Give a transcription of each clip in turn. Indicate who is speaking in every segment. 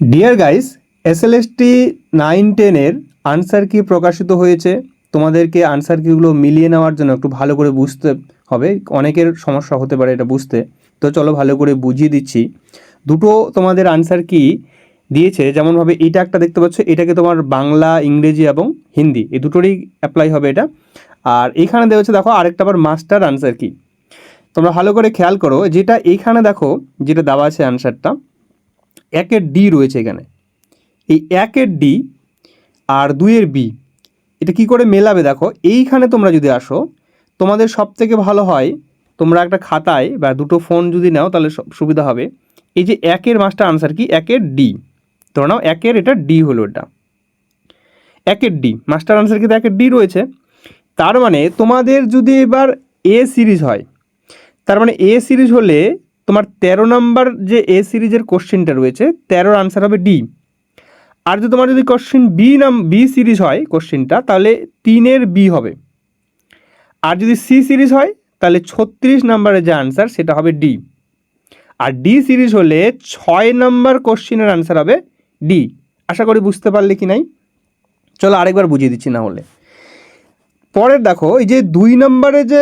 Speaker 1: Deer guys, SLST 9-10-এর answer কি প্রকাশিত হয়েছে। তোমাদেরকে আনসার কিগুলো মিলিয়ে নেওয়ার জন্য একটু ভালো করে বুঝতে হবে, অনেকের সমস্যা হতে পারে এটা বুঝতে। তো চলো ভালো করে বুঝিয়ে দিচ্ছি। দুটো তোমাদের আনসার কি দিয়েছে, যেমনভাবে এটা একটা দেখতে পাচ্ছ, এটাকে তোমার বাংলা, ইংরেজি এবং হিন্দি এই দুটোরই অ্যাপ্লাই হবে এটা। আর এইখানে দেওয়া হচ্ছে, দেখো আরেকটা আবার মাস্টার আনসার কি। তোমরা ভালো করে খেয়াল করো, যেটা এইখানে দেখো যেটা দেওয়া আছে আনসারটা, একের ডি রয়েছে এখানে। এই একের ডি আর দুইয়ের বি, এটা কি করে মেলাবে দেখো। এইখানে তোমরা যদি আসো, তোমাদের সব থেকে ভালো হয় তোমরা একটা খাতায় বা দুটো ফোন যদি নাও তাহলে সুবিধা হবে। এই যে একের মাস্টার আনসার কি, একের ডি, ধরে নাও একের এটা ডি হলো, এটা একের ডি মাস্টার আনসার কিন্তু একের ডি রয়েছে। তার মানে তোমাদের যদি এবার এ সিরিজ হয়, তার মানে এ সিরিজ হলে তোমার 13 নাম্বার যে এ সিরিজের কোশ্চেনটা রয়েছে 13-র আনসার হবে ডি। আর যদি তোমার যদি কোশ্চেন বি সিরিজ হয় কোশ্চেনটা, তাহলে 3-এর বি হবে। আর যদি সি সিরিজ হয় তাহলে 36 নাম্বারের যে আনসার সেটা হবে ডি। আর ডি সিরিজ হলে 6 নাম্বার কোশ্চেনের আনসার হবে ডি। আশা করি বুঝতে পারলে কি নাই। চলো আরেকবার বুঝিয়ে দিচ্ছি না হলে। পরের দেখো, এই যে 2 নম্বরে যে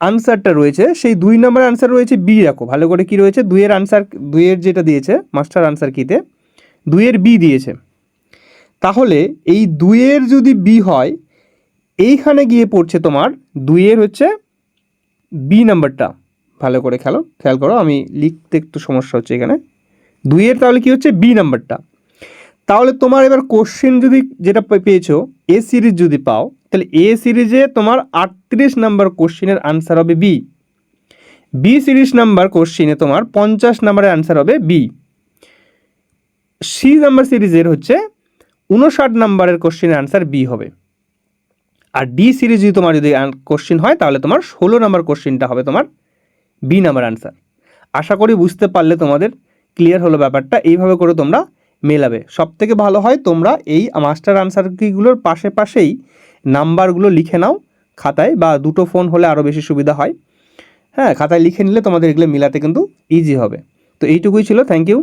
Speaker 1: আনসারটা রয়েছে, সেই 2 নম্বরের আনসার রয়েছে বি। দেখো ভালো করে কি রয়েছে, 2-এর আনসার, 2-এর যেটা দিয়েছে মাস্টার আনসার কিতে 2-এর বি দিয়েছে। তাহলে এই 2-এর যদি বি হয়, এইখানে গিয়ে পড়ছে তোমার 2-এর হচ্ছে বি নাম্বারটা। ভালো করে খেয়াল করো, আমি লিখতে একটু সমস্যা হচ্ছে এখানে। 2-এর তাহলে কি হচ্ছে বি নাম্বারটা। তাহলে তোমার এবার কোশ্চেন যদি যেটা পেয়েছো এ সিরিজ যদি পাও, তাহলে এ সিরিজে তোমার 38 নাম্বার কোশ্চেনের আনসার হবে বি। বি সিরিজ নাম্বার কোশ্চেনে তোমার 50 নাম্বারের আনসার হবে বি। সি নাম্বার সিরিজের হচ্ছে 59 নাম্বারের কোশ্চেনের আনসার বি হবে। আর ডি সিরিজ যদি তোমার যদি কোশ্চেন হয়, তাহলে তোমার 16 নাম্বার কোশ্চেনটা হবে তোমার বি নাম্বার আনসার। আশা করি বুঝতে পারলে, তোমাদের ক্লিয়ার হলো ব্যাপারটা। এইভাবে করে তোমরা মেলাবে, সব থেকে ভালো হয় তোমরা এই মাস্টার আনসার কিগুলোর পাশেই নাম্বারগুলো লিখে নাও খাতায়, বা দুটো ফোন হলে আরও বেশি সুবিধা হয়। হ্যাঁ, খাতায় লিখে নিলে তোমাদের এগুলো মেলাতে কিন্তু ইজি হবে। তো এইটুকুই ছিল, থ্যাংক ইউ।